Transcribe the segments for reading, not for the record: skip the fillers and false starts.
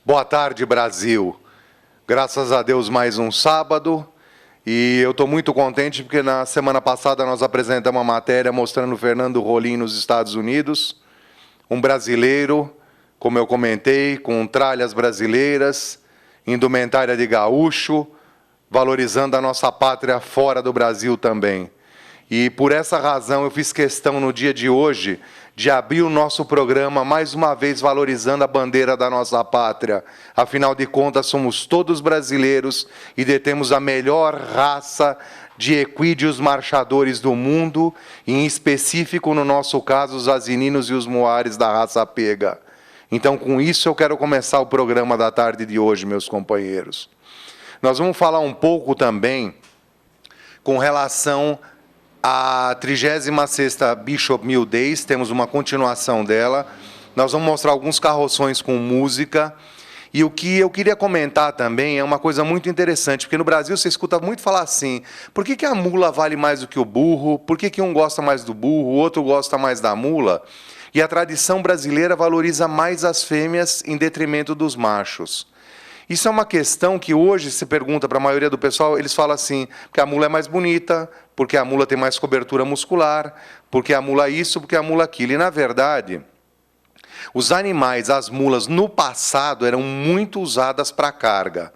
Boa tarde, Brasil. Graças a Deus, mais um sábado. E eu estou muito contente porque na semana passada nós apresentamos uma matéria mostrando o Fernando Rolim nos Estados Unidos. Um brasileiro, como eu comentei, com tralhas brasileiras, indumentária de gaúcho, valorizando a nossa pátria fora do Brasil também. E por essa razão eu fiz questão no dia de hoje de abrir o nosso programa mais uma vez valorizando a bandeira da nossa pátria. Afinal de contas, somos todos brasileiros e detemos a melhor raça de equídeos marchadores do mundo, e em específico, no nosso caso, os asininos e os moares da raça pega. Então, com isso, eu quero começar o programa da tarde de hoje, meus companheiros. Nós vamos falar um pouco também com relação a 36ª Bishop Mill Days, temos uma continuação dela. Nós vamos mostrar alguns carroções com música. E o que eu queria comentar também é uma coisa muito interessante, porque no Brasil você escuta muito falar assim, por que a mula vale mais do que o burro? Por que um gosta mais do burro, o outro gosta mais da mula? E a tradição brasileira valoriza mais as fêmeas em detrimento dos machos. Isso é uma questão que hoje se pergunta para a maioria do pessoal, eles falam assim, porque a mula é mais bonita, porque a mula tem mais cobertura muscular, porque a mula isso, porque a mula aquilo. E, na verdade, os animais, as mulas, no passado, eram muito usadas para carga.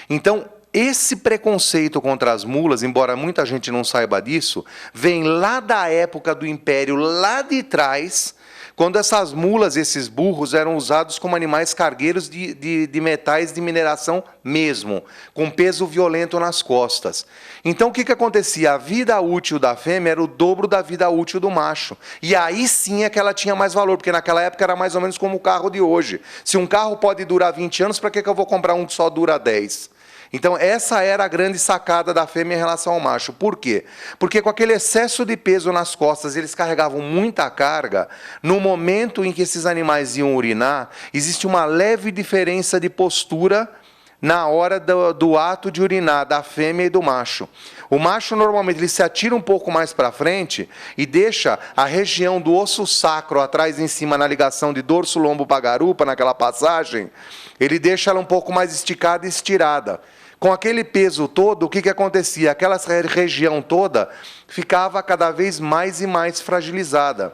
Então, esse preconceito contra as mulas, embora muita gente não saiba disso, vem lá da época do Império, lá de trás, quando essas mulas, esses burros, eram usados como animais cargueiros de metais de mineração mesmo, com peso violento nas costas. Então, o que acontecia? A vida útil da fêmea era o dobro da vida útil do macho. E aí sim é que ela tinha mais valor, porque naquela época era mais ou menos como o carro de hoje. Se um carro pode durar 20 anos, para que eu vou comprar um que só dura 10? Então, essa era a grande sacada da fêmea em relação ao macho. Por quê? Porque com aquele excesso de peso nas costas, eles carregavam muita carga, no momento em que esses animais iam urinar, existe uma leve diferença de postura na hora do ato de urinar, da fêmea e do macho. O macho, normalmente, ele se atira um pouco mais para frente e deixa a região do osso sacro atrás e em cima, na ligação de dorso, lombo para garupa, naquela passagem, ele deixa ela um pouco mais esticada e estirada. Com aquele peso todo, o que acontecia? Aquela região toda ficava cada vez mais e mais fragilizada.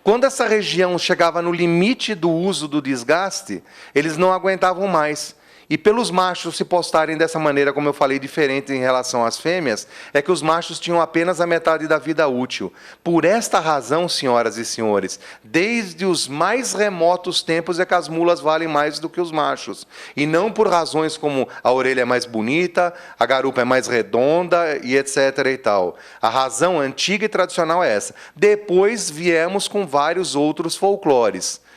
Quando essa região chegava no limite do uso do desgaste, eles não aguentavam mais. E pelos machos se postarem dessa maneira, como eu falei, diferente em relação às fêmeas, é que os machos tinham apenas a metade da vida útil. Por esta razão, senhoras e senhores, desde os mais remotos tempos é que as mulas valem mais do que os machos. E não por razões como a orelha é mais bonita, a garupa é mais redonda e etc. e tal. A razão antiga e tradicional é essa. Depois viemos com vários outros folclores.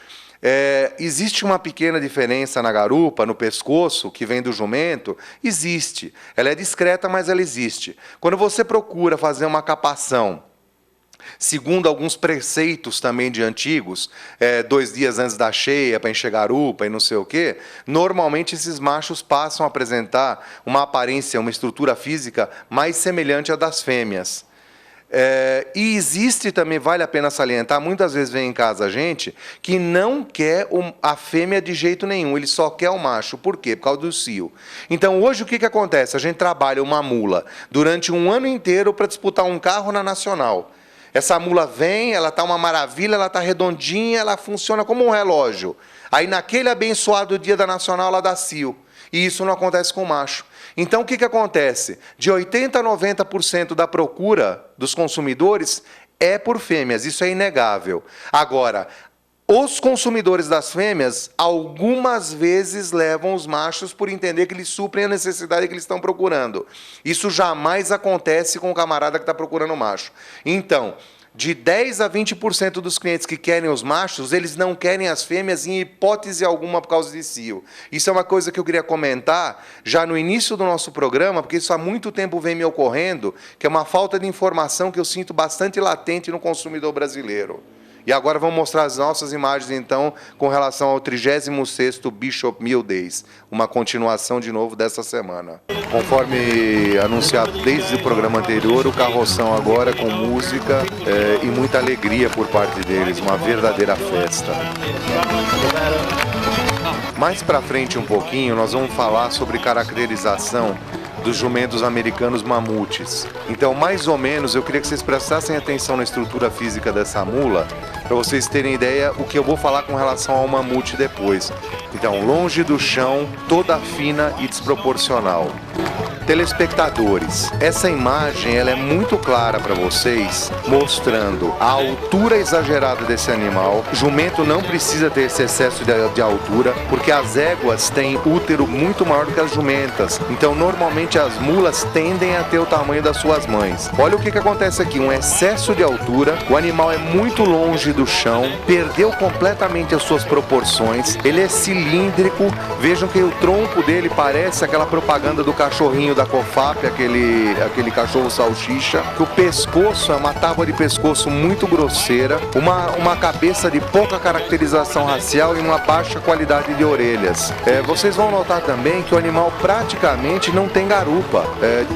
Existe uma pequena diferença na garupa, no pescoço, que vem do jumento? Existe. Ela é discreta, mas ela existe. Quando você procura fazer uma capação, segundo alguns preceitos também de antigos, 2 dias antes da cheia, para encher garupa e não sei o quê, normalmente esses machos passam a apresentar uma aparência, uma estrutura física mais semelhante à das fêmeas. E existe também, vale a pena salientar, muitas vezes vem em casa gente que não quer a fêmea de jeito nenhum, ele só quer o macho. Por quê? Por causa do cio. Então, hoje, o que acontece? A gente trabalha uma mula durante um ano inteiro para disputar um carro na Nacional. Essa mula vem, ela está uma maravilha, ela está redondinha, ela funciona como um relógio. Aí, naquele abençoado dia da Nacional, ela dá cio. E isso não acontece com o macho. Então, o que acontece? De 80% a 90% da procura dos consumidores é por fêmeas, isso é inegável. Agora, os consumidores das fêmeas, algumas vezes levam os machos por entender que eles suprem a necessidade que eles estão procurando. Isso jamais acontece com o camarada que está procurando o macho. Então, de 10% a 20% dos clientes que querem os machos, eles não querem as fêmeas em hipótese alguma por causa de cio. Isso é uma coisa que eu queria comentar já no início do nosso programa, porque isso há muito tempo vem me ocorrendo, que é uma falta de informação que eu sinto bastante latente no consumidor brasileiro. E agora vamos mostrar as nossas imagens, então, com relação ao 36º Bishop Mill Days, uma continuação, de novo, dessa semana. Conforme anunciado desde o programa anterior, o carroção agora com música e muita alegria por parte deles, uma verdadeira festa. Mais para frente um pouquinho, nós vamos falar sobre caracterização dos jumentos americanos mamutes. Então, mais ou menos, eu queria que vocês prestassem atenção na estrutura física dessa mula, para vocês terem ideia o que eu vou falar com relação ao mamute depois. Então, longe do chão, toda fina e desproporcional. Telespectadores, essa imagem ela é muito clara para vocês, mostrando a altura exagerada desse animal. Jumento não precisa ter esse excesso de altura, porque as éguas têm útero muito maior do que as jumentas. Então, normalmente as mulas tendem a ter o tamanho das suas mães. Olha o que acontece aqui, um excesso de altura, o animal é muito longe do chão, perdeu completamente as suas proporções, ele é cilíndrico, vejam que o tronco dele parece aquela propaganda do cachorrinho da COFAP, aquele cachorro salsicha, que o pescoço é uma tábua de pescoço muito grosseira, uma cabeça de pouca caracterização racial e uma baixa qualidade de orelhas. Vocês vão notar também que o animal praticamente não tem garupa.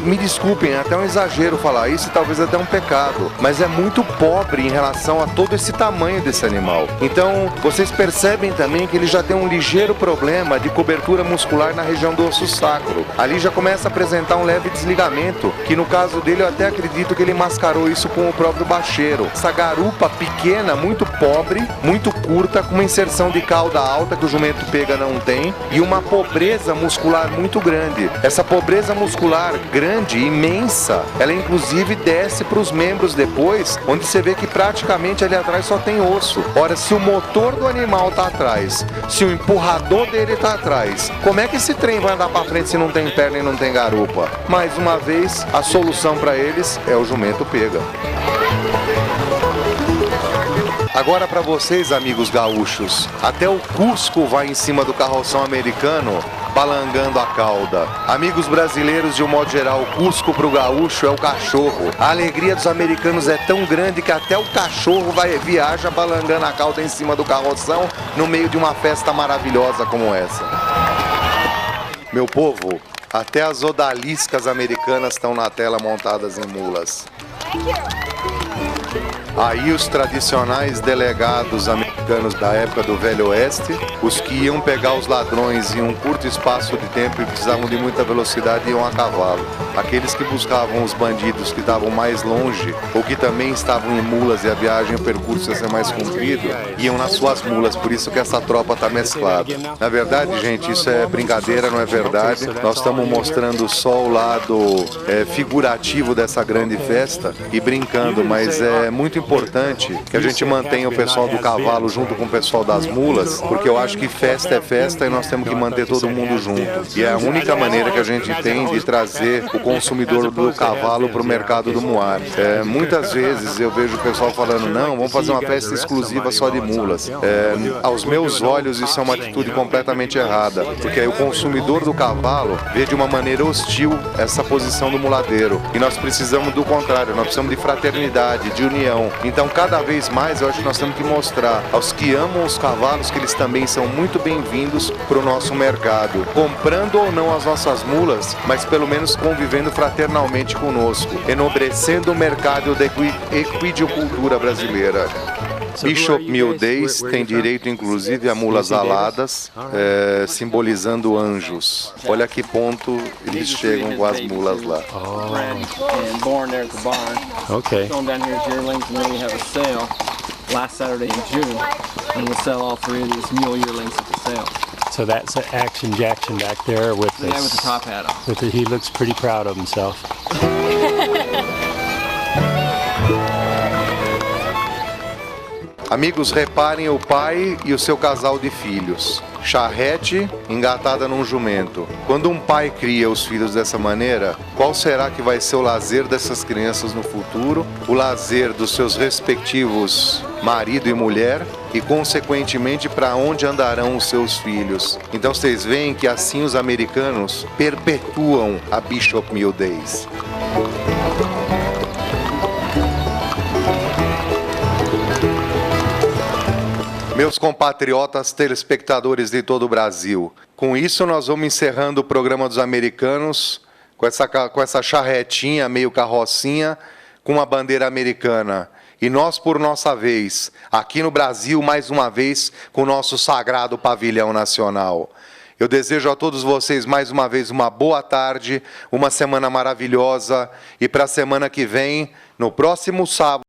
Me desculpem, é até um exagero falar isso e talvez até um pecado, mas é muito pobre em relação a todo esse tamanho desse animal. Então, vocês percebem também que ele já tem um ligeiro problema de cobertura muscular na região do osso sacro. Ali já começa a apresentar um leve desligamento, que no caso dele eu até acredito que ele mascarou isso com o próprio bacheiro. Essa garupa pequena, muito pobre, muito curta, com uma inserção de cauda alta que o jumento pega não tem, e uma pobreza muscular muito grande. Essa pobreza muscular grande, imensa, ela inclusive desce para os membros depois, onde você vê que praticamente ali atrás só tem osso. Ora, se o motor do animal tá atrás, se o empurrador dele tá atrás, como é que esse trem vai andar para frente se não tem perna e não tem garupa? Mais uma vez, a solução para eles é o jumento pega. Agora para vocês, amigos gaúchos, até o Cusco vai em cima do carroção americano balangando a cauda. Amigos brasileiros, de um modo geral, o Cusco pro gaúcho é o cachorro. A alegria dos americanos é tão grande que até o cachorro viaja balangando a cauda em cima do carroção no meio de uma festa maravilhosa como essa. Meu povo, até as odaliscas americanas estão na tela montadas em mulas. Aí os tradicionais delegados americanos da época do Velho Oeste, os que iam pegar os ladrões em um curto espaço de tempo e precisavam de muita velocidade, iam a cavalo. Aqueles que buscavam os bandidos que estavam mais longe, ou que também estavam em mulas e a viagem, o percurso ia ser mais comprido, iam nas suas mulas, por isso que essa tropa está mesclada. Na verdade, gente, isso é brincadeira, não é verdade. Nós estamos mostrando só o lado figurativo dessa grande festa e brincando, mas é muito importante que a gente mantenha o pessoal do cavalo junto com o pessoal das mulas, porque eu acho que festa é festa e nós temos que manter todo mundo junto. E é a única maneira que a gente tem de trazer o consumidor do cavalo para o mercado do muar. Muitas vezes eu vejo o pessoal falando, não, vamos fazer uma festa exclusiva só de mulas. Aos meus olhos isso é uma atitude completamente errada, porque aí o consumidor do cavalo vê de uma maneira hostil essa posição do muladeiro. E nós precisamos do contrário, nós precisamos de fraternidade, de união. Então, cada vez mais, eu acho que nós temos que mostrar aos que amam os cavalos que eles também são muito bem-vindos para o nosso mercado, comprando ou não as nossas mulas, mas pelo menos convivendo fraternalmente conosco, enobrecendo o mercado da equidicultura brasileira. Bishop Mill Days tem direito, inclusive, a mulas aladas, simbolizando anjos. Olha que ponto eles chegam com as mulas lá. Okay. Last Saturday in June, and we'll sell all 3 of these mule yearlings at the sale. So that's Action Jackson back there with The guy with the top hat on. he looks pretty proud of himself. Amigos, reparem o pai e o seu casal de filhos. Charrete engatada num jumento. Quando um pai cria os filhos dessa maneira, qual será que vai ser o lazer dessas crianças no futuro? O lazer dos seus respectivos marido e mulher e, consequentemente, para onde andarão os seus filhos. Então vocês veem que assim os americanos perpetuam a Bishop Mill Days. Meus compatriotas telespectadores de todo o Brasil, com isso nós vamos encerrando o programa dos americanos com essa charretinha, meio carrocinha, com uma bandeira americana. e nós, por nossa vez, aqui no Brasil, mais uma vez, com o nosso sagrado pavilhão nacional. Eu desejo a todos vocês, mais uma vez, uma boa tarde, uma semana maravilhosa, e para a semana que vem, no próximo sábado,